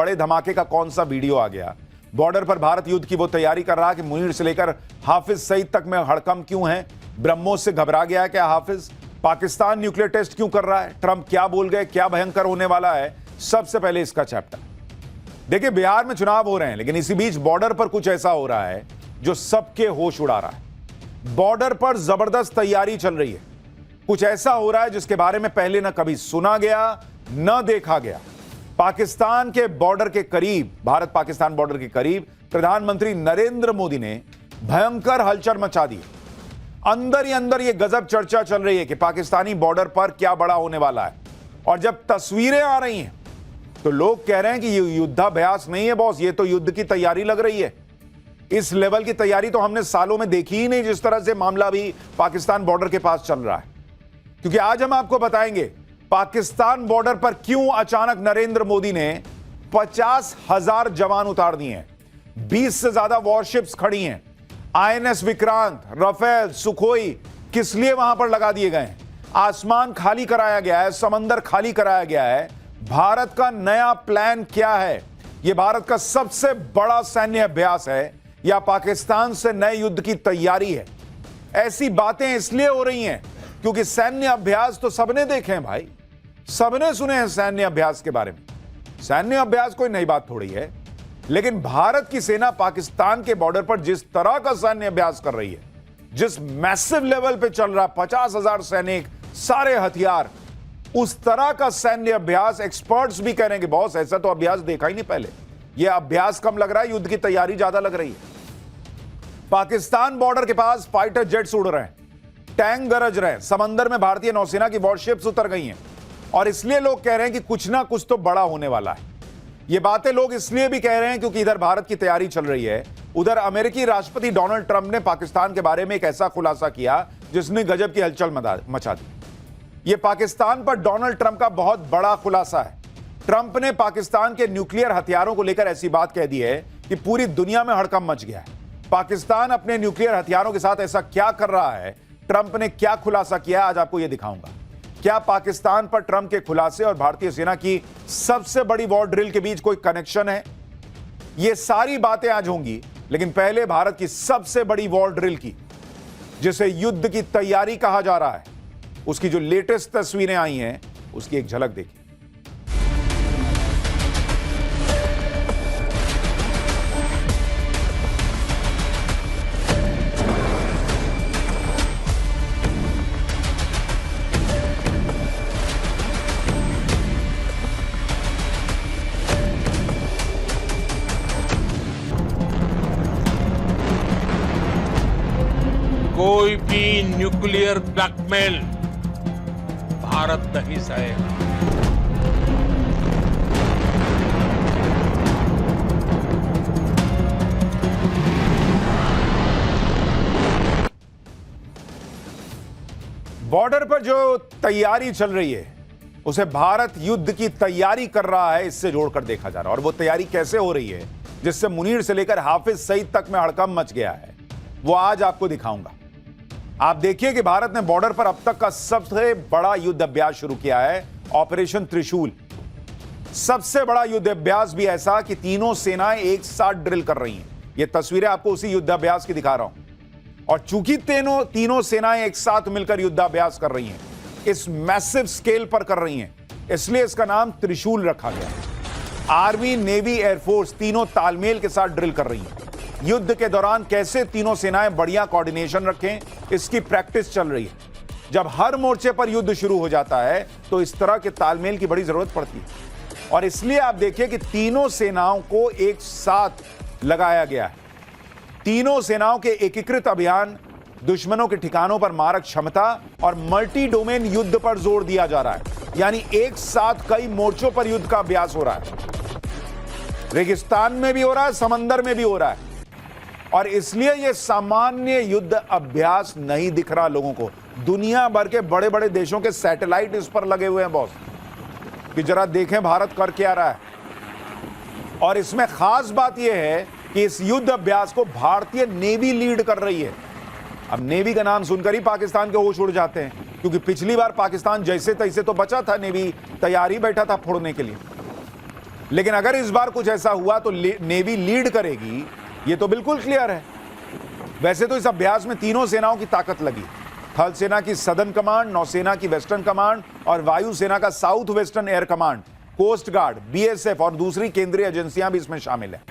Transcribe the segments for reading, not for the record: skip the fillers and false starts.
बड़े धमाके का कौन सा वीडियो आ गया? बॉर्डर पर भारत युद्ध की वो तैयारी कर रहा कि मुनीर से लेकर हाफिज सईद तक में हड़कंप क्यों है? ब्रह्मोस से घबरा गया है क्या हाफिज? पाकिस्तान न्यूक्लियर टेस्ट क्यों कर रहा है? ट्रंप क्या बोल गए? क्या भयंकर होने वाला है? सबसे पहले इसका चैप्टर देखिए। बिहार में चुनाव हो रहे हैं, लेकिन इसी बीच बॉर्डर पर कुछ ऐसा हो रहा है जो सबके होश उड़ा रहा है। बॉर्डर पर जबरदस्त तैयारी चल रही है। कुछ ऐसा हो रहा है जिसके बारे में पहले न कभी सुना गया न देखा गया। पाकिस्तान के बॉर्डर के करीब, भारत पाकिस्तान बॉर्डर के करीब प्रधानमंत्री नरेंद्र मोदी ने भयंकर हलचल मचा दी। अंदर ही अंदर यह गजब चर्चा चल रही है कि पाकिस्तानी बॉर्डर पर क्या बड़ा होने वाला है। और जब तस्वीरें आ रही हैं तो लोग कह रहे हैं कि ये युद्धाभ्यास नहीं है बॉस, ये तो युद्ध की तैयारी लग रही है। इस लेवल की तैयारी तो हमने सालों में देखी ही नहीं, जिस तरह से मामला भी पाकिस्तान बॉर्डर के पास चल रहा है। क्योंकि आज हम आपको बताएंगे पाकिस्तान बॉर्डर पर क्यों अचानक नरेंद्र मोदी ने 50,000 जवान उतार दिए हैं। 20 से ज्यादा वॉरशिप्स खड़ी हैं। आईएनएस विक्रांत, राफेल, सुखोई किस लिए वहां पर लगा दिए गए हैं? आसमान खाली कराया गया है, समंदर खाली कराया गया है। भारत का नया प्लान क्या है? यह भारत का सबसे बड़ा सैन्य अभ्यास है या पाकिस्तान से नए युद्ध की तैयारी है? ऐसी बातें इसलिए हो रही हैं क्योंकि सैन्य अभ्यास तो सबने देखे हैं भाई, सबने सुने हैं सैन्य अभ्यास के बारे में। सैन्य अभ्यास कोई नई बात थोड़ी है। लेकिन भारत की सेना पाकिस्तान के बॉर्डर पर जिस तरह का सैन्य अभ्यास कर रही है, जिस मैसिव लेवल पे चल रहा, 50,000 सैनिक, सारे हथियार, उस तरह का सैन्य अभ्यास एक्सपर्ट्स भी कह रहे हैं कि बॉस ऐसा तो अभ्यास देखा ही नहीं पहले। यह अभ्यास कम लग रहा है, युद्ध की तैयारी ज्यादा लग रही है। पाकिस्तान बॉर्डर के पास फाइटर जेट्स उड़ रहे हैं, टैंक गरज रहे हैं, समंदर में भारतीय नौसेना की वॉरशिप्स उतर गई हैं। और इसलिए लोग कह रहे हैं कि कुछ ना कुछ तो बड़ा होने वाला है। ये बातें लोग इसलिए भी कह रहे हैं क्योंकि इधर भारत की तैयारी चल रही है, उधर अमेरिकी राष्ट्रपति डोनाल्ड ट्रंप ने पाकिस्तान के बारे में एक ऐसा खुलासा किया जिसने गजब की हलचल मचा दी। यह पाकिस्तान पर डोनाल्ड ट्रंप का बहुत बड़ा खुलासा है। ट्रंप ने पाकिस्तान के न्यूक्लियर हथियारों को लेकर ऐसी बात कह दी है कि पूरी दुनिया में हड़कंप मच गया है। पाकिस्तान अपने न्यूक्लियर हथियारों के साथ ऐसा क्या कर रहा है, ट्रंप ने क्या खुलासा किया, आज आपको यह दिखाऊंगा। क्या पाकिस्तान पर ट्रंप के खुलासे और भारतीय सेना की सबसे बड़ी वॉर ड्रिल के बीच कोई कनेक्शन है? यह सारी बातें आज होंगी, लेकिन पहले भारत की सबसे बड़ी वॉर ड्रिल की, जिसे युद्ध की तैयारी कहा जा रहा है, उसकी जो लेटेस्ट तस्वीरें आई हैं उसकी एक झलक देखिए। कोई भी न्यूक्लियर ब्लैकमेल भारत नहीं सहेगा। बॉर्डर पर जो तैयारी चल रही है उसे भारत युद्ध की तैयारी कर रहा है, इससे जोड़कर देखा जा रहा है। और वो तैयारी कैसे हो रही है जिससे मुनीर से लेकर हाफिज सईद तक में हड़कंप मच गया है, वो आज आपको दिखाऊंगा। आप देखिए कि भारत ने बॉर्डर पर अब तक का सबसे बड़ा युद्ध अभ्यास शुरू किया है, ऑपरेशन त्रिशूल। सबसे बड़ा युद्ध अभ्यास भी ऐसा कि तीनों सेनाएं एक साथ ड्रिल कर रही हैं। ये तस्वीरें आपको उसी युद्धाभ्यास की दिखा रहा हूं। और चूंकि तीनों सेनाएं एक साथ मिलकर युद्धाभ्यास कर रही हैं, इस मैसिव स्केल पर कर रही हैं, इसलिए इसका नाम त्रिशूल रखा गया। आर्मी, नेवी, एयरफोर्स तीनों तालमेल के साथ ड्रिल कर रही हैं। युद्ध के दौरान कैसे तीनों सेनाएं बढ़िया कोऑर्डिनेशन रखें, इसकी प्रैक्टिस चल रही है। जब हर मोर्चे पर युद्ध शुरू हो जाता है तो इस तरह के तालमेल की बड़ी जरूरत पड़ती है। और इसलिए आप देखिए कि तीनों सेनाओं को एक साथ लगाया गया है। तीनों सेनाओं के एकीकृत अभियान, दुश्मनों के ठिकानों पर मारक क्षमता और मल्टी डोमेन युद्ध पर जोर दिया जा रहा है। यानी एक साथ कई मोर्चों पर युद्ध का अभ्यास हो रहा है। रेगिस्तान में भी हो रहा है, समंदर में भी हो रहा है। और इसलिए यह सामान्य युद्ध अभ्यास नहीं दिख रहा लोगों को। दुनिया भर के बड़े बड़े देशों के सैटेलाइट इस पर लगे हुए हैं बॉस, कि जरा देखें भारत कर क्या रहा है। और इसमें खास बात यह है कि इस युद्ध अभ्यास को भारतीय नेवी लीड कर रही है। अब नेवी का नाम सुनकर ही पाकिस्तान के होश उड़ जाते हैं, क्योंकि पिछली बार पाकिस्तान जैसे तैसे तो बचा था, नेवी तैयार ही बैठा था फोड़ने के लिए। लेकिन अगर इस बार कुछ ऐसा हुआ तो नेवी लीड करेगी, ये तो बिल्कुल क्लियर है। वैसे तो इस अभ्यास में तीनों सेनाओं की ताकत लगी, थल सेना की सदर्न कमांड, नौसेना की वेस्टर्न कमांड और वायुसेना का south western air command, coast guard, BSF और दूसरी केंद्रीय एजेंसियां भी इसमें शामिल हैं।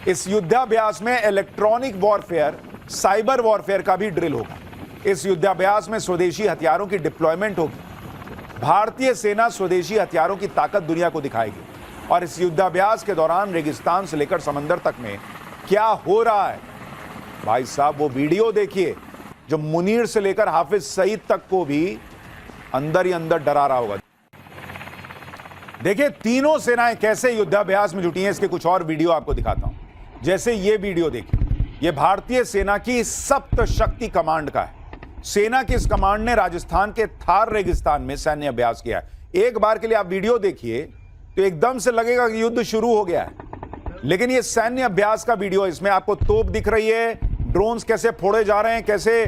इस युद्धाभ्यास में इलेक्ट्रॉनिक वॉरफेयर, साइबर वॉरफेयर का भी ड्रिल होगा। इस युद्धाभ्यास में स्वदेशी हथियारों की डिप्लॉयमेंट होगी। भारतीय सेना स्वदेशी हथियारों की ताकत दुनिया को दिखाएगी। और इस युद्धाभ्यास के दौरान रेगिस्तान से लेकर समंदर तक में क्या हो रहा है, भाई साहब वो वीडियो देखिए जो मुनीर से लेकर हाफिज सईद तक को भी अंदर ही अंदर डरा रहा होगा। देखिए तीनों सेनाएं कैसे युद्धाभ्यास में जुटी हैं, इसके कुछ और वीडियो आपको दिखाता हूं। जैसे ये वीडियो देखिए, ये भारतीय सेना की सप्त शक्ति कमांड का है। सेना की इस कमांड ने राजस्थान के थार रेगिस्तान में सैन्य अभ्यास किया है। एक बार के लिए आप वीडियो देखिए तो एकदम से लगेगा कि युद्ध शुरू हो गया है, लेकिन ये सैन्य अभ्यास का वीडियो, इसमें आपको तोप दिख रही है, ड्रोन्स कैसे फोड़े जा रहे हैं, कैसे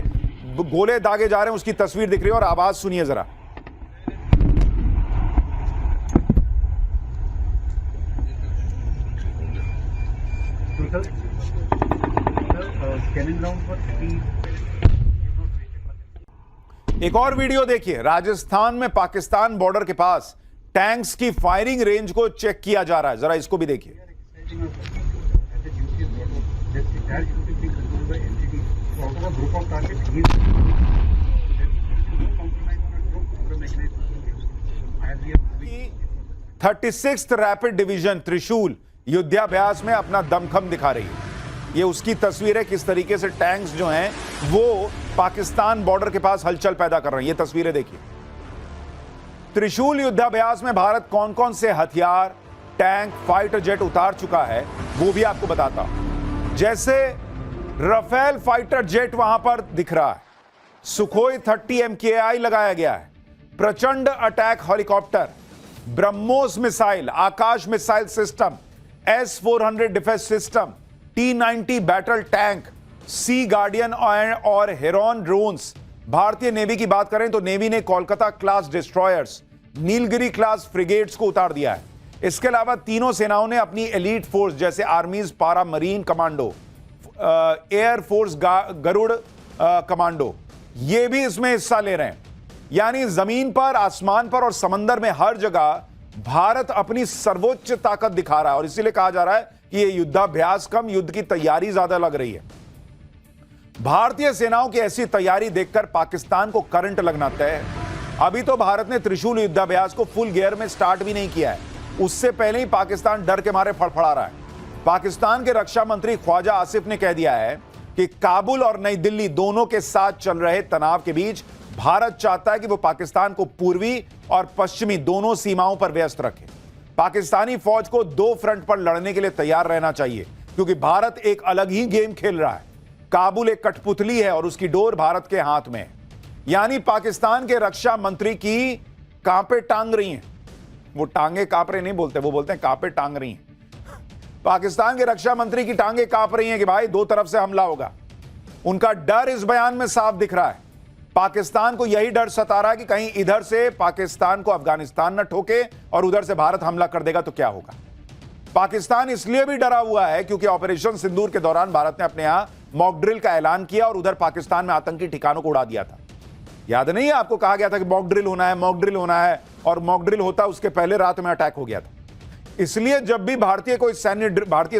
गोले दागे जा रहे हैं, उसकी तस्वीर दिख रही है। और आवाज सुनिए जरा। एक और वीडियो देखिए, राजस्थान में पाकिस्तान बॉर्डर के पास टैंक्स की फायरिंग रेंज को चेक किया जा रहा है, जरा इसको भी देखिए। थर्टी सिक्स्थ रैपिड डिवीजन त्रिशूल युद्धाभ्यास में अपना दमखम दिखा रही है। ये उसकी तस्वीर है, किस तरीके से टैंक्स जो हैं वो पाकिस्तान बॉर्डर के पास हलचल पैदा कर रहे हैं। ये तस्वीरें देखिए। त्रिशूल युद्धाभ्यास में भारत कौन कौन से हथियार, टैंक, फाइटर जेट उतार चुका है वो भी आपको बताता हूं। जैसे राफेल फाइटर जेट वहां पर दिख रहा है, सुखोई 30 MKI लगाया गया है, Prachand attack helicopter, BrahMos missile, Akash missile system, S-400 defence system, T-90 battle tank, sea guardian और हेरॉन ड्रोन्स। भारतीय नेवी की बात करें तो नेवी ने Kolkata class destroyers, Nilgiri class frigates को उतार दिया है। इसके अलावा तीनों सेनाओं ने अपनी एलीट फोर्स जैसे army's para marine commando, air force Garud commando, ये भी इसमें हिस्सा ले रहे हैं। यानी जमीन पर, आसमान पर और समंदर में हर जगह भारत अपनी सर्वोच्च ताकत दिखा रहा है। और इसीलिए कहा जा रहा है कि यह युद्धाभ्यास कम, युद्ध की तैयारी ज्यादा लग रही है। भारतीय सेनाओं की ऐसी तैयारी देखकर पाकिस्तान को करंट लगना तय है। अभी तो भारत ने त्रिशूल युद्धाभ्यास को फुल गियर में स्टार्ट भी नहीं किया है, उससे पहले ही पाकिस्तान डर के मारे फड़फड़ा रहा है। पाकिस्तान के रक्षा मंत्री ख्वाजा आसिफ ने कह दिया है कि काबुल और नई दिल्ली दोनों के साथ चल रहे तनाव के बीच भारत चाहता है कि वो पाकिस्तान को पूर्वी और पश्चिमी दोनों सीमाओं पर व्यस्त रखे। पाकिस्तानी फौज को दो फ्रंट पर लड़ने के लिए तैयार रहना चाहिए, क्योंकि भारत एक अलग ही गेम खेल रहा है। काबुल एक कठपुतली है और उसकी डोर भारत के हाथ में है। यानी पाकिस्तान के रक्षा मंत्री की कांपे टांग रही हैं। वो टांगे कांप रहे नहीं बोलते, वो बोलते हैं कांपे टांग रही हैं। पाकिस्तान के रक्षा मंत्री की टांगे कांप रही हैं कि भाई दो तरफ से हमला होगा। उनका डर इस बयान में साफ दिख रहा है। पाकिस्तान को यही डर सता रहा है कि कहीं इधर से पाकिस्तान को अफगानिस्तान न ठोके और उधर से भारत हमला कर देगा तो क्या होगा। पाकिस्तान इसलिए भी डरा हुआ है क्योंकि ऑपरेशन सिंदूर के दौरान भारत ने अपने यहां मॉक ड्रिल का ऐलान किया और उधर पाकिस्तान में आतंकी ठिकानों को उड़ा दिया था। याद नहीं है आपको, कहा गया था कि मॉक ड्रिल होना है, मॉक ड्रिल होना है, और मॉक ड्रिल होता उसके पहले रात में अटैक हो गया था। इसलिए जब भी भारतीय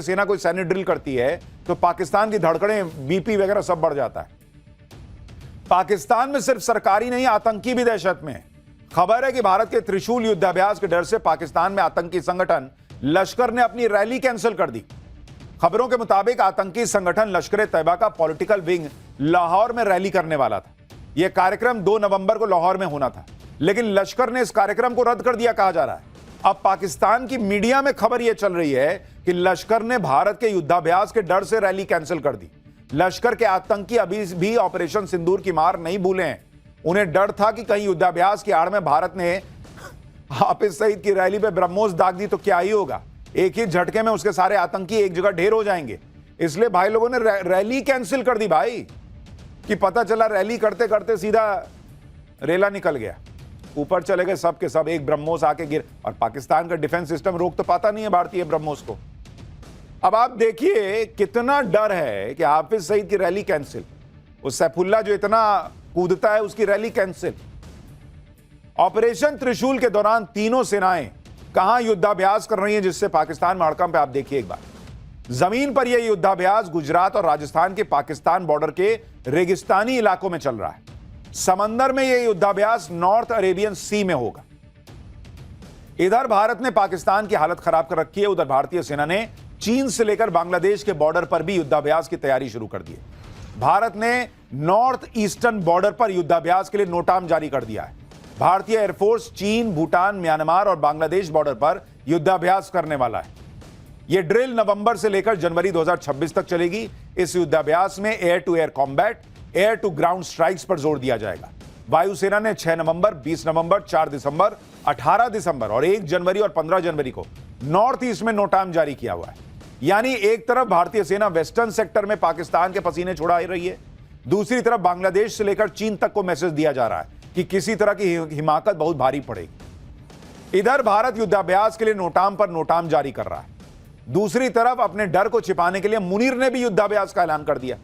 सेना कोई सैन्य ड्रिल करती है तो पाकिस्तान की धड़कनें, बीपी वगैरह सब बढ़ जाता है। पाकिस्तान में सिर्फ सरकारी नहीं, आतंकी भी दहशत में है। खबर है कि भारत के त्रिशूल युद्धाभ्यास के डर से पाकिस्तान में आतंकी संगठन लश्कर ने अपनी रैली कैंसिल कर दी। खबरों के मुताबिक आतंकी संगठन लश्कर तैयबा का पॉलिटिकल विंग लाहौर में रैली करने वाला था। यह कार्यक्रम 2 नवंबर को लाहौर में होना था, लेकिन लश्कर ने इस कार्यक्रम को रद्द कर दिया, कहा जा रहा है। अब पाकिस्तान की मीडिया में खबर यह चल रही है कि लश्कर ने भारत के युद्धाभ्यास के डर से रैली कैंसिल कर दी। लश्कर के आतंकी अभी भी ऑपरेशन सिंदूर की मार नहीं भूले हैं। उन्हें डर था कि कहीं युद्धाभ्यास की आड़ में भारत ने हाफिज सईद की रैली पे ब्रह्मोस दाग दी तो क्या ही होगा। एक ही झटके में उसके सारे आतंकी एक जगह ढेर हो जाएंगे। इसलिए भाई लोगों ने रैली कैंसिल कर दी भाई, कि पता चला रैली करते करते सीधा रेला निकल गया। ऊपर चले गए सब के सब, एक ब्रह्मोस आके गिर, और पाकिस्तान का डिफेंस सिस्टम रोक तो पाता नहीं है भारतीय ब्रह्मोस को। अब आप देखिए कितना डर है कि हाफिज सईद की रैली कैंसिल, उस सैफुल्ला जो इतना कूदता है उसकी रैली कैंसिल। ऑपरेशन त्रिशूल के दौरान तीनों सेनाएं कहां युद्धाभ्यास कर रही हैं, जिससे पाकिस्तान में हड़कंप है। आप देखिए एक बार, जमीन पर यह युद्धाभ्यास गुजरात और राजस्थान के पाकिस्तान बॉर्डर के रेगिस्तानी इलाकों में चल रहा है। समंदर में यह युद्धाभ्यास नॉर्थ अरेबियन सी में होगा। इधर भारत ने पाकिस्तान की हालत खराब कर रखी है, उधर भारतीय सेना ने चीन से लेकर बांग्लादेश के बॉर्डर पर भी युद्धाभ्यास की तैयारी शुरू कर दी है। भारत ने नॉर्थ ईस्टर्न बॉर्डर पर युद्धाभ्यास के लिए नोटाम जारी कर दिया है। भारतीय एयरफोर्स चीन, भूटान, म्यांमार और बांग्लादेश बॉर्डर पर युद्धाभ्यास करने वाला है। यह ड्रिल नवंबर से लेकर जनवरी 2026 तक चलेगी। इस युद्धाभ्यास में air to air combat, air to ground strikes पर जोर दिया जाएगा। वायुसेना ने 6 नवंबर, 20 नवंबर, 4 दिसंबर, 18 दिसंबर और 1 जनवरी और 15 जनवरी को नॉर्थ ईस्ट में नोटाम जारी किया हुआ है। यानी एक तरफ भारतीय सेना वेस्टर्न सेक्टर में पाकिस्तान के पसीने छुड़ा रही है, दूसरी तरफ बांग्लादेश से लेकर चीन तक को मैसेज दिया जा रहा है कि किसी तरह की हिमाकत बहुत भारी पड़ेगी। इधर भारत युद्धाभ्यास के लिए नोटाम पर नोटाम जारी कर रहा है, दूसरी तरफ अपने डर को छिपाने के लिए मुनीर ने भी युद्धाभ्यास का ऐलान कर दिया।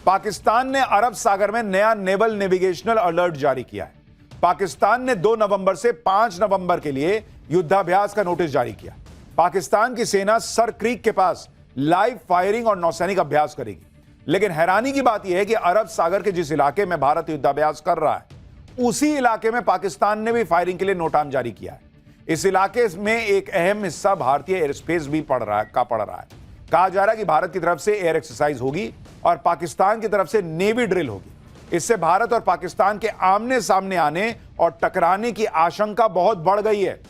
पाकिस्तान ने अरब सागर में नया नेवल नेविगेशनल अलर्ट जारी किया है। पाकिस्तान ने 2 नवंबर से 5 नवंबर के लिए युद्धाभ्यास का नोटिस जारी किया। पाकिस्तान की सेना सर क्रीक के पास लाइव फायरिंग और नौसैनिक अभ्यास करेगी। लेकिन हैरानी की बात यह है कि अरब सागर के जिस इलाके में भारत युद्धाभ्यास कर रहा है, उसी इलाके में पाकिस्तान ने भी फायरिंग के लिए नोटाम जारी किया है। इस इलाके में एक अहम हिस्सा भारतीय एयर स्पेस भी पड़ रहा है। कहा जा रहा है कि भारत की तरफ से एयर एक्सरसाइज होगी और पाकिस्तान की तरफ से नेवी ड्रिल होगी। इससे भारत और पाकिस्तान के आमने सामने आने और टकराने की आशंका बहुत बढ़ गई है।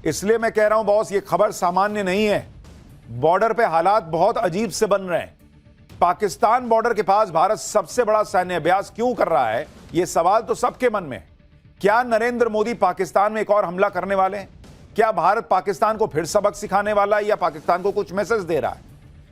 इसलिए मैं कह रहा हूं बॉस, ये खबर सामान्य नहीं है। बॉर्डर पे हालात बहुत अजीब से बन रहे हैं। पाकिस्तान बॉर्डर के पास भारत सबसे बड़ा सैन्य अभ्यास क्यों कर रहा है, यह सवाल तो सबके मन में है। क्या नरेंद्र मोदी पाकिस्तान में एक और हमला करने वाले हैं? क्या भारत पाकिस्तान को फिर सबक सिखाने वाला है या पाकिस्तान को कुछ मैसेज दे रहा है?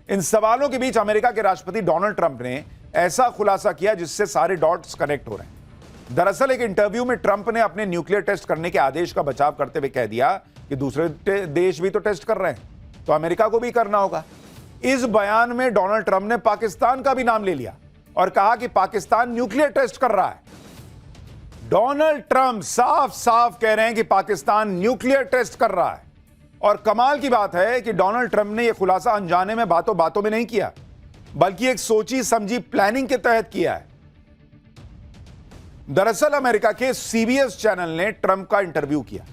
इन सवालों के बीच अमेरिका के राष्ट्रपति डोनाल्ड ट्रंप ने ऐसा खुलासा किया जिससे सारे डॉट्स कनेक्ट हो रहे हैं। दरअसल एक इंटरव्यू में ट्रंप ने अपने न्यूक्लियर टेस्ट करने के आदेश का बचाव करते हुए कह दिया कि दूसरे देश भी तो टेस्ट कर रहे हैं, तो अमेरिका को भी करना होगा। इस बयान में डोनाल्ड ट्रंप ने पाकिस्तान का भी नाम ले लिया और कहा कि पाकिस्तान न्यूक्लियर टेस्ट कर रहा है। डोनाल्ड ट्रंप साफ साफ कह रहे हैं कि पाकिस्तान न्यूक्लियर टेस्ट कर रहा है। और कमाल की बात है कि डोनाल्ड ट्रंप ने यह खुलासा अनजाने में बातों बातों में नहीं किया, बल्कि एक सोची समझी प्लानिंग के तहत किया है। दरअसल अमेरिका के सीबीएस चैनल ने ट्रंप का इंटरव्यू किया।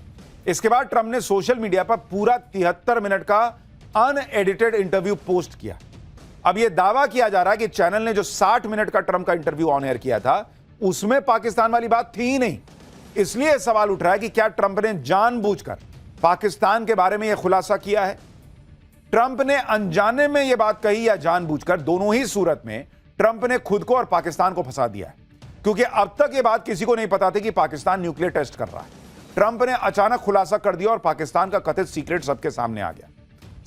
इसके बाद ट्रंप ने सोशल मीडिया पर पूरा 73 मिनट का अनएडिटेड इंटरव्यू पोस्ट किया। अब यह दावा किया जा रहा है कि चैनल ने जो 60 मिनट का ट्रंप का इंटरव्यू ऑन एयर किया था, उसमें पाकिस्तान वाली बात थी ही नहीं। इसलिए सवाल उठ रहा है कि क्या ट्रंप ने जानबूझकर पाकिस्तान के बारे में यह खुलासा किया है? ट्रंप ने अनजाने में यह बात कही या जानबूझकर, दोनों ही सूरत में ट्रंप ने खुद को और पाकिस्तान को फंसा दिया है, क्योंकि अब तक यह बात किसी को नहीं पता थी कि पाकिस्तान न्यूक्लियर टेस्ट कर रहा है। ट्रंप ने अचानक खुलासा कर दिया और पाकिस्तान का कथित सीक्रेट सबके सामने आ गया।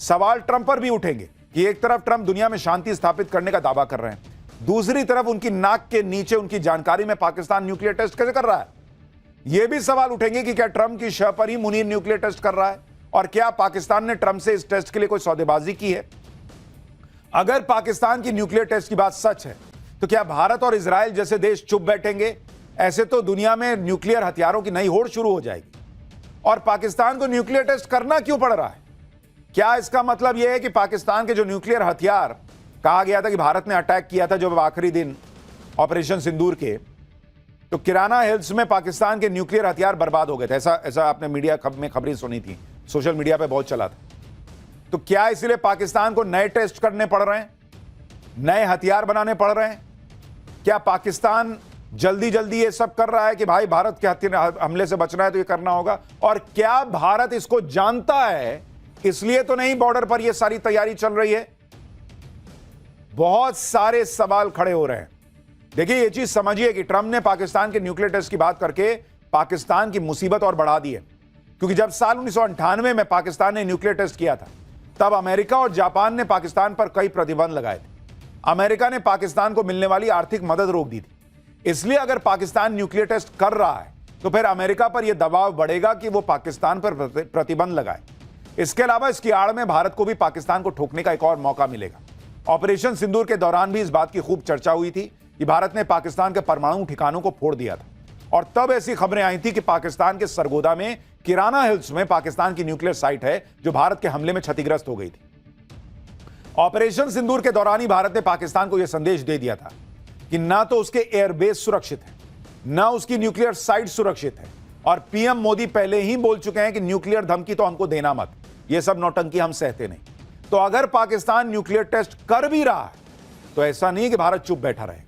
सवाल ट्रंप पर भी उठेंगे कि एक तरफ ट्रंप दुनिया में शांति स्थापित करने का दावा कर रहे हैं, दूसरी तरफ उनकी नाक के नीचे उनकी जानकारी में पाकिस्तान न्यूक्लियर टेस्ट कैसे कर रहा है। यह भी सवाल उठेंगे कि क्या ट्रंप की शह पर ही मुनीर न्यूक्लियर टेस्ट कर रहा है, और क्या पाकिस्तान ने ट्रंप से इस टेस्ट के लिए कोई सौदेबाजी की है। अगर पाकिस्तान की न्यूक्लियर टेस्ट की बात सच है, तो क्या भारत और इजराइल जैसे देश चुप बैठेंगे? ऐसे तो दुनिया में न्यूक्लियर हथियारों की नई होड़ शुरू हो जाएगी। और पाकिस्तान को न्यूक्लियर टेस्ट करना क्यों पड़ रहा है? क्या इसका मतलब यह है कि पाकिस्तान के जो न्यूक्लियर हथियार कहा गया था कि भारत ने अटैक किया था जब आखिरी दिन ऑपरेशन सिंदूर के, तो किराना हिल्स में पाकिस्तान के न्यूक्लियर हथियार बर्बाद हो गए थे, ऐसा आपने मीडिया में खबरें सुनी थी, सोशल मीडिया पे बहुत चला था। तो क्या इसलिए पाकिस्तान को नए टेस्ट करने पड़ रहे हैं, नए हथियार बनाने पड़ रहे हैं? क्या पाकिस्तान जल्दी जल्दी ये सब कर रहा है कि भाई भारत के हमले से बचना है तो ये करना होगा? और क्या भारत इसको जानता है, इसलिए तो नहीं बॉर्डर पर ये सारी तैयारी चल रही है? बहुत सारे सवाल खड़े हो रहे हैं। देखिए, ये चीज समझिए कि ट्रंप ने पाकिस्तान के न्यूक्लियर टेस्ट की बात करके पाकिस्तान की मुसीबत और बढ़ा दी है, क्योंकि जब साल 1998 में पाकिस्तान ने न्यूक्लियर टेस्ट किया था, तब अमेरिका और जापान ने पाकिस्तान पर कई प्रतिबंध लगाए थे। अमेरिका ने पाकिस्तान को मिलने वाली आर्थिक मदद रोक दी थी। इसलिए अगर पाकिस्तान न्यूक्लियर टेस्ट कर रहा है, तो फिर अमेरिका पर यह दबाव बढ़ेगा कि वो पाकिस्तान पर प्रतिबंध लगाए। इसके अलावा इसकी आड़ में भारत को भी पाकिस्तान को ठोकने का एक और मौका मिलेगा। ऑपरेशन सिंदूर के दौरान भी इस बात की खूब चर्चा हुई थी कि भारत ने पाकिस्तान के परमाणु ठिकानों को फोड़ दिया था, और तब ऐसी खबरें आई थी कि पाकिस्तान के सरगोदा में किराना हिल्स में पाकिस्तान की न्यूक्लियर साइट है जो भारत के हमले में क्षतिग्रस्त हो गई थी। ऑपरेशन सिंदूर के दौरान ही भारत ने पाकिस्तान को यह संदेश दे दिया था कि ना तो उसके एयरबेस सुरक्षित है, ना उसकी न्यूक्लियर साइट सुरक्षित है, और पीएम मोदी पहले ही बोल चुके हैं कि न्यूक्लियर धमकी तो हमको देना मत, यह सब नौटंकी हम सहते नहीं। तो अगर पाकिस्तान न्यूक्लियर टेस्ट कर भी रहा है तो ऐसा नहीं कि भारत चुप बैठा रहेगा।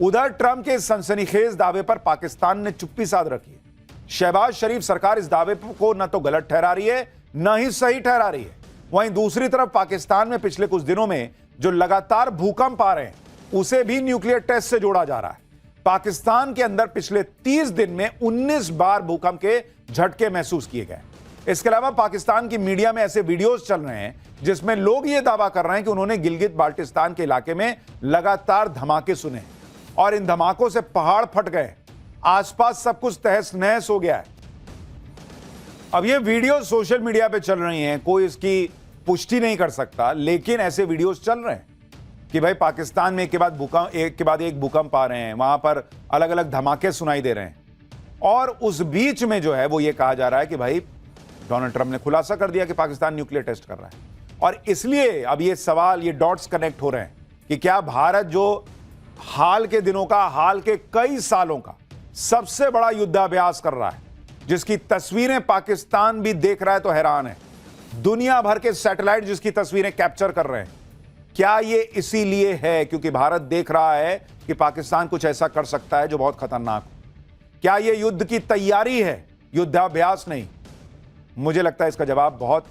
उधर ट्रंप के इस सनसनीखेज दावे पर पाकिस्तान ने चुप्पी साध रखी है। शहबाज शरीफ सरकार इस दावे को न तो गलत ठहरा रही है, न ही सही ठहरा रही है। वहीं दूसरी तरफ पाकिस्तान में पिछले कुछ दिनों में जो लगातार भूकंप आ रहे हैं उसे भी न्यूक्लियर टेस्ट से जोड़ा जा रहा है। पाकिस्तान के अंदर पिछले 30 दिन में 19 बार भूकंप के झटके महसूस किए गए। इसके अलावा पाकिस्तान की मीडिया में ऐसे वीडियोस चल रहे हैं जिसमें लोग यह दावा कर रहे हैं कि उन्होंने गिलगित बाल्टिस्तान के इलाके में लगातार धमाके सुने और इन धमाकों से पहाड़ फट गए, आसपास सब कुछ तहस नहस हो गया है। अब ये वीडियो सोशल मीडिया पे चल रही हैं, कोई इसकी पुष्टि नहीं कर सकता, लेकिन ऐसे वीडियोस चल रहे हैं कि भाई पाकिस्तान में एक के बाद एक भूकंप आ रहे हैं, वहां पर अलग अलग धमाके सुनाई दे रहे हैं, और उस बीच में जो है वो ये कहा जा रहा है कि भाई डोनाल्ड ट्रंप ने खुलासा कर दिया कि पाकिस्तान न्यूक्लियर टेस्ट कर रहा है। और इसलिए अब ये सवाल, ये डॉट्स कनेक्ट हो रहे हैं कि क्या भारत जो हाल के दिनों का, हाल के कई सालों का सबसे बड़ा युद्धाभ्यास कर रहा है, जिसकी तस्वीरें पाकिस्तान भी देख रहा है तो हैरान है, दुनिया भर के सैटेलाइट जिसकी तस्वीरें कैप्चर कर रहे हैं, क्या ये इसीलिए है क्योंकि भारत देख रहा है कि पाकिस्तान कुछ ऐसा कर सकता है जो बहुत खतरनाक हो? क्या ये युद्ध की तैयारी है, युद्धाभ्यास नहीं? मुझे लगता है इसका जवाब बहुत